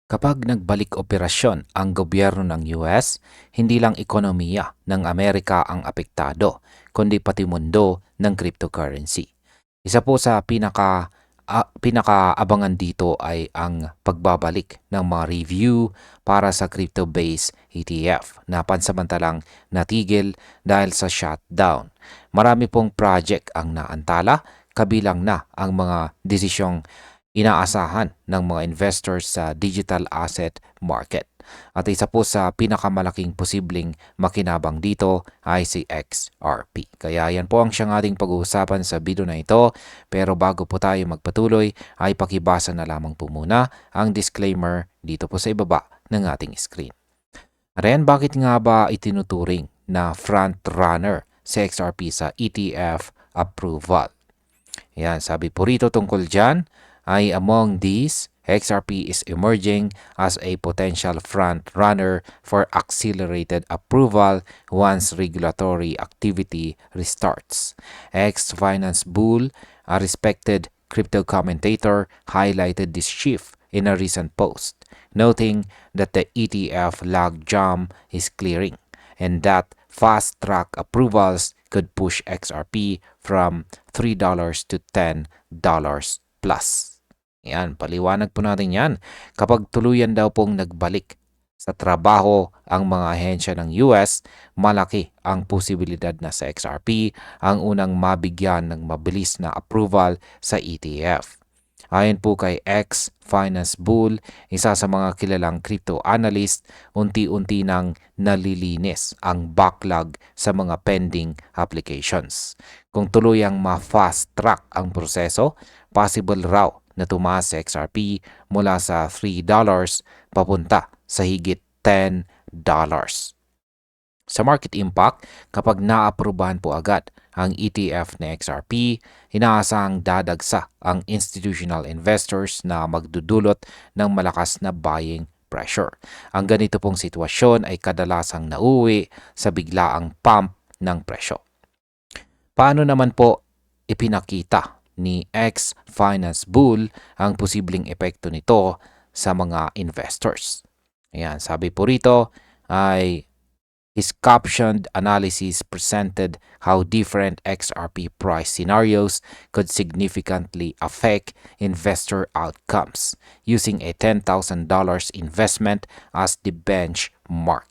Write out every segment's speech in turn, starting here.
Kapag nagbalik operasyon ang gobyerno ng US, hindi lang ekonomiya ng Amerika ang apektado, kundi pati mundo ng cryptocurrency. Isa po sa pinakaabangan dito ay ang pagbabalik ng mga review para sa crypto-based ETF na pansamantalang natigil dahil sa shutdown. Marami pong project ang naantala, kabilang na ang mga desisyong inaasahan ng mga investors sa digital asset market. At isa po sa pinakamalaking posibleng makinabang dito ay si XRP. Kaya yan po ang siyang ating pag-uusapan sa video na ito. Pero bago po tayo magpatuloy ay pakibasa na lamang po muna ang disclaimer dito po sa ibaba ng ating screen. Ren, bakit nga ba itinuturing na front runner si XRP sa ETF approval? Yan, sabi po rito tungkol dyan, ay among these, XRP is emerging as a potential front runner for accelerated approval once regulatory activity restarts. X-Finance Bull, a respected crypto commentator, highlighted this shift in a recent post, noting that the ETF logjam is clearing and that fast-track approvals could push XRP from $3 to $10 plus. Yan, paliwanag po natin yan. Kapag tuluyan daw pong nagbalik sa trabaho ang mga ahensya ng US, malaki ang posibilidad na sa XRP ang unang mabigyan ng mabilis na approval sa ETF. Ayon po kay X-Finance Bull, isa sa mga kilalang crypto analyst, unti-unti nang nalilinis ang backlog sa mga pending applications. Kung tuluyang ma-fast track ang proseso, possible raw na tumaas sa XRP mula sa $3 papunta sa higit $10. Sa market impact, kapag naaprubahan po agad ang ETF na XRP, inaasahang dadagsa ang institutional investors na magdudulot ng malakas na buying pressure. Ang ganito pong sitwasyon ay kadalasang nauwi sa biglaang pump ng presyo. Paano naman po ipinakita ni X-Finance Bull ang posibleng epekto nito sa mga investors? Ayan, sabi po rito ay his captioned analysis presented how different XRP price scenarios could significantly affect investor outcomes using a $10,000 investment as the benchmark.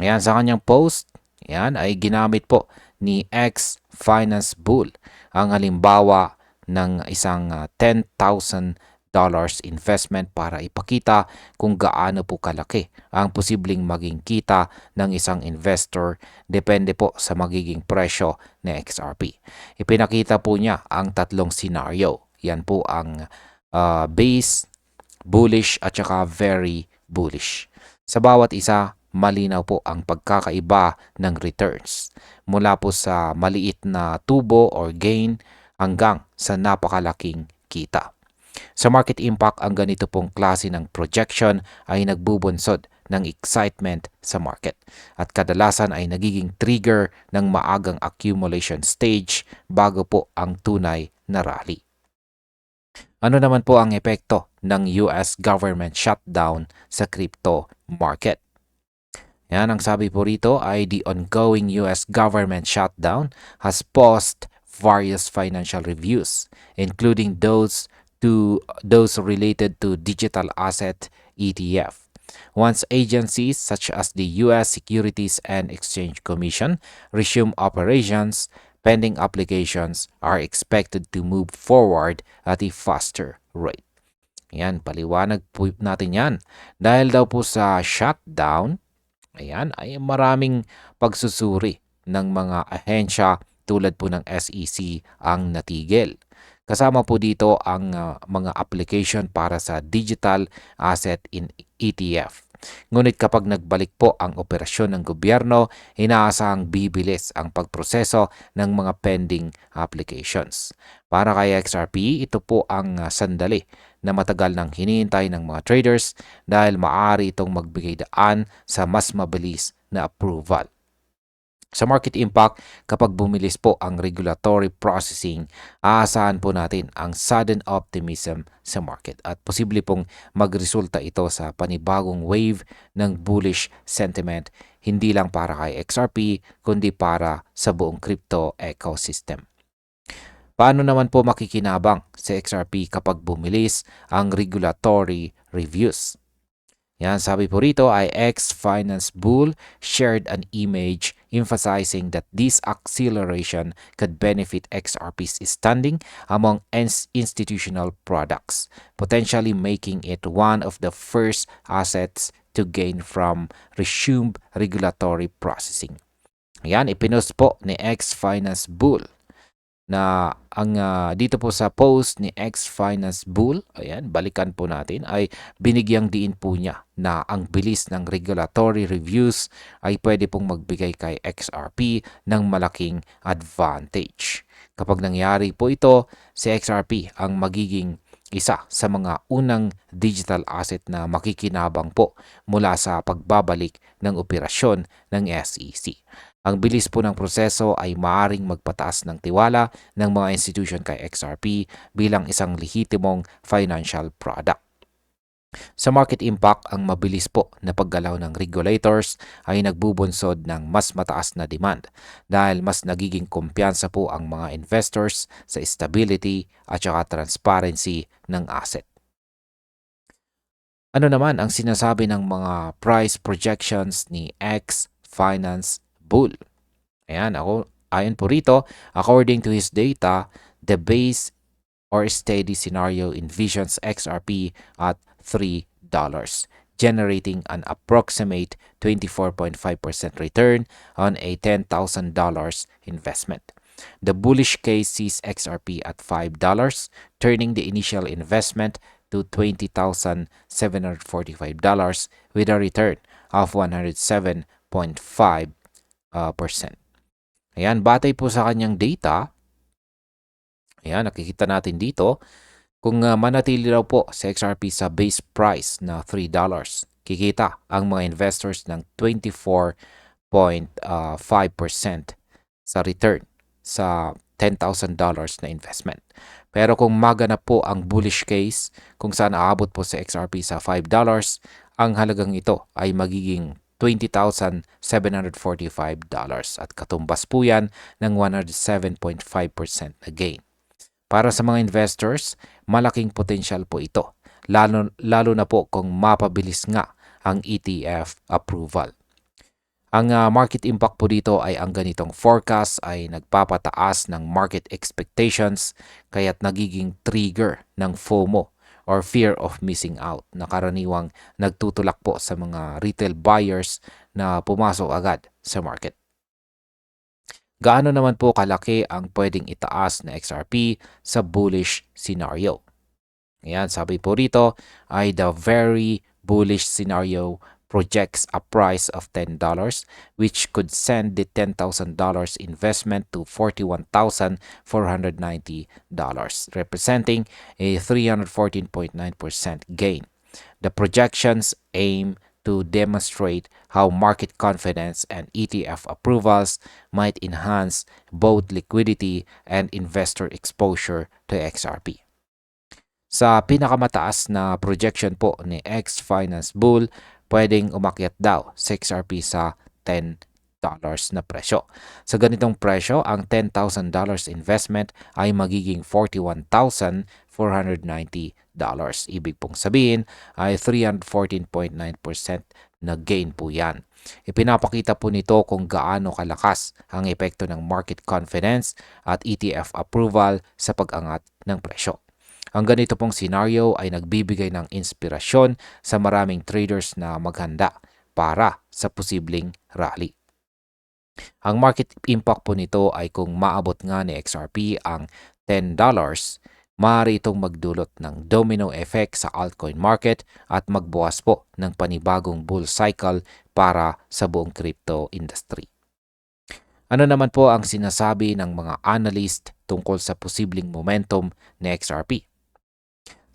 Ayan, sa kanyang post, yan ay ginamit po ni X-Finance Bull ang halimbawa ng isang $10,000 investment para ipakita kung gaano po kalaki ang posibleng maging kita ng isang investor depende po sa magiging presyo ng XRP. Ipinakita po niya ang tatlong scenario. Yan po ang base, bullish at saka very bullish. Sa bawat isa, malinaw po ang pagkakaiba ng returns mula po sa maliit na tubo or gain hanggang sa napakalaking kita. Sa market impact, ang ganito pong klase ng projection ay nagbubunsod ng excitement sa market at kadalasan ay nagiging trigger ng maagang accumulation stage bago po ang tunay na rally. Ano naman po ang epekto ng US government shutdown sa crypto market? Yan, ang sabi po rito ay the ongoing US government shutdown has paused various financial reviews, including those related to digital asset ETF. Once agencies such as the US Securities and Exchange Commission resume operations, pending applications are expected to move forward at a faster rate. Yan, paliwanag po natin yan. Dahil daw po sa shutdown, ayan, ay maraming pagsusuri ng mga ahensya tulad po ng SEC ang natigil. Kasama po dito ang mga application para sa digital asset in ETF. Ngunit kapag nagbalik po ang operasyon ng gobyerno, inaasahang bibilis ang pagproseso ng mga pending applications. Para kay XRP, ito po ang sandali na matagal nang hinihintay ng mga traders dahil maaari itong magbigay daan sa mas mabilis na approval. Sa market impact, kapag bumilis po ang regulatory processing, aasahan po natin ang sudden optimism sa market at posible pong magresulta ito sa panibagong wave ng bullish sentiment hindi lang para kay XRP kundi para sa buong crypto ecosystem. Paano naman po makikinabang sa XRP kapag bumilis ang regulatory reviews? Yan, sabi po rito ay X-Finance Bull shared an image emphasizing that this acceleration could benefit XRP's standing among institutional products, potentially making it one of the first assets to gain from resumed regulatory processing. Yan, ipinost po ni X-Finance Bull na ang dito po sa post ni X-Finance Bull, ayan, balikan po natin, ay binigyang diin po niya na ang bilis ng regulatory reviews ay pwede pong magbigay kay XRP ng malaking advantage. Kapag nangyari po ito, si XRP ang magiging isa sa mga unang digital asset na makikinabang po mula sa pagbabalik ng operasyon ng SEC. Ang bilis po ng proseso ay maaring magpataas ng tiwala ng mga institution kay XRP bilang isang lehitimong financial product. Sa market impact, ang mabilis po na paggalaw ng regulators ay nagbubunsod ng mas mataas na demand dahil mas nagiging kumpiyansa po ang mga investors sa stability at saka transparency ng asset. Ano naman ang sinasabi ng mga price projections ni X-Finance Bull? Ayon po rito, according to his data, the base or steady scenario envisions XRP at $3, generating an approximate 24.5% return on a $10,000 investment. The bullish case sees XRP at $5, turning the initial investment to $20,745 with a return of 107.5%. Ayan, batay po sa kanyang data, ayan, nakikita natin dito, kung manatili raw po sa XRP sa base price na $3, kikita ang mga investors ng 24.5% sa return sa $10,000 na investment. Pero kung maganap po ang bullish case, kung saan aabot po sa XRP sa $5, ang halagang ito ay magiging $20,745 at katumbas po yan ng 107.5% na gain. Para sa mga investors, malaking potential po ito, lalo na po kung mapabilis nga ang ETF approval. Ang market impact po dito ay ang ganitong forecast ay nagpapataas ng market expectations kaya't nagiging trigger ng FOMO or fear of missing out na karaniwang nagtutulak po sa mga retail buyers na pumasok agad sa market. Gaano naman po kalaki ang pwedeng itaas na XRP sa bullish scenario? Ayan, sabi po rito ay the very bullish scenario projects a price of $10, which could send the $10,000 investment to $41,490, representing a 314.9% gain. The projections aim to demonstrate how market confidence and ETF approvals might enhance both liquidity and investor exposure to XRP. Sa pinakamataas na projection po ni X-Finance Bull, pwedeng umakyat daw sa XRP sa $10 na presyo. Sa ganitong presyo, ang $10,000 investment ay magiging $41,490. Ibig pong sabihin ay 314.9% na gain po yan. Ipinapakita po nito kung gaano kalakas ang epekto ng market confidence at ETF approval sa pag-angat ng presyo. Ang ganito pong scenario ay nagbibigay ng inspirasyon sa maraming traders na maghanda para sa posibleng rally. Ang market impact po nito ay kung maabot nga ni XRP ang $10, maaari itong magdulot ng domino effect sa altcoin market at magbukas po ng panibagong bull cycle para sa buong crypto industry. Ano naman po ang sinasabi ng mga analyst tungkol sa posibleng momentum ni XRP?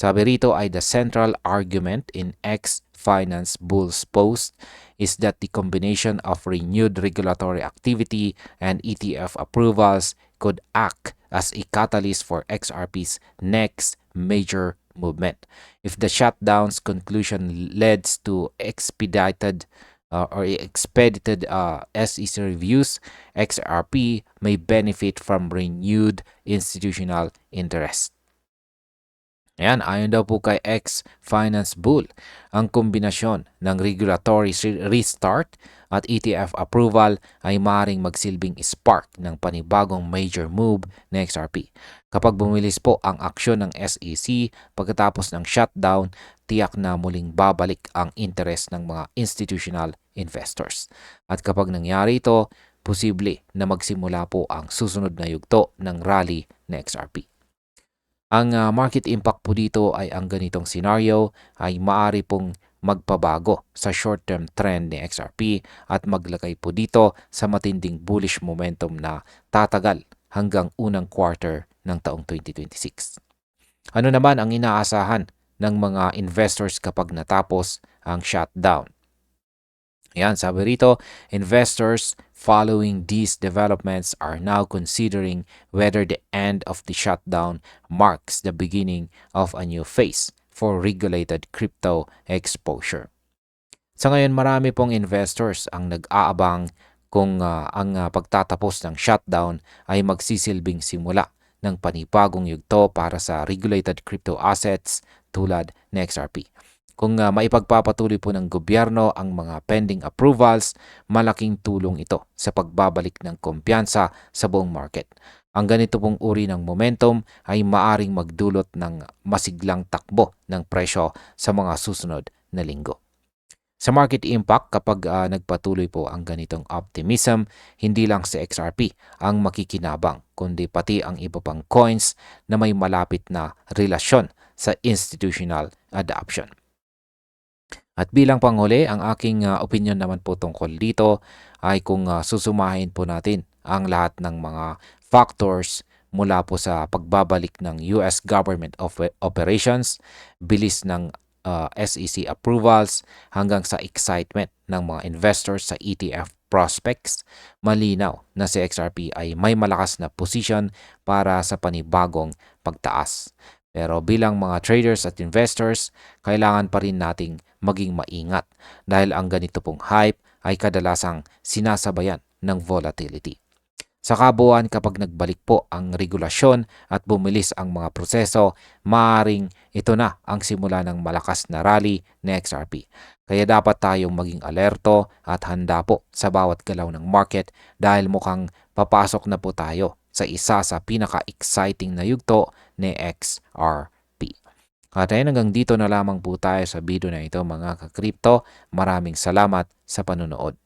Sabi rito ay the central argument in X Finance Bull's post is that the combination of renewed regulatory activity and ETF approvals could act as a catalyst for XRP's next major movement. If the shutdown's conclusion leads to expedited SEC reviews, XRP may benefit from renewed institutional interest. Ayan, ayon daw po kay X-Finance Bull, ang kombinasyon ng regulatory restart at ETF approval ay maaaring magsilbing spark ng panibagong major move ng XRP. Kapag bumilis po ang aksyon ng SEC pagkatapos ng shutdown, tiyak na muling babalik ang interest ng mga institutional investors. At kapag nangyari ito, posible na magsimula po ang susunod na yugto ng rally ng XRP. Ang market impact po dito ay ang ganitong scenario ay maaari pong magpabago sa short-term trend ni XRP at maglagay po dito sa matinding bullish momentum na tatagal hanggang unang quarter ng taong 2026. Ano naman ang inaasahan ng mga investors kapag natapos ang shutdown? Ayan, sabi rito, investors following these developments are now considering whether the end of the shutdown marks the beginning of a new phase for regulated crypto exposure. Sa ngayon, marami pong investors ang nag-aabang kung ang pagtatapos ng shutdown ay magsisilbing simula ng panibagong yugto para sa regulated crypto assets tulad ng XRP. Kung maipagpapatuloy po ng gobyerno ang mga pending approvals, malaking tulong ito sa pagbabalik ng kumpiyansa sa buong market. Ang ganito pong uri ng momentum ay maaring magdulot ng masiglang takbo ng presyo sa mga susunod na linggo. Sa market impact, kapag nagpatuloy po ang ganitong optimism, hindi lang si XRP ang makikinabang, kundi pati ang iba pang coins na may malapit na relasyon sa institutional adoption. At bilang panghuli, ang aking opinion naman po tungkol dito ay kung susumahin po natin ang lahat ng mga factors mula po sa pagbabalik ng US government operations, bilis ng SEC approvals hanggang sa excitement ng mga investors sa ETF prospects, malinaw na si XRP ay may malakas na position para sa panibagong pagtaas. Pero bilang mga traders at investors, kailangan pa rin nating maging maingat dahil ang ganito pong hype ay kadalasang sinasabayan ng volatility. Sa kabuuan, kapag nagbalik po ang regulasyon at bumilis ang mga proseso, maaaring ito na ang simula ng malakas na rally ng XRP. Kaya dapat tayong maging alerto at handa po sa bawat galaw ng market dahil mukhang papasok na po tayo sa isa sa pinaka-exciting na yugto ni XRP. At ayun, hanggang dito na lamang po tayo sa video na ito mga ka-crypto. Maraming salamat sa panunood.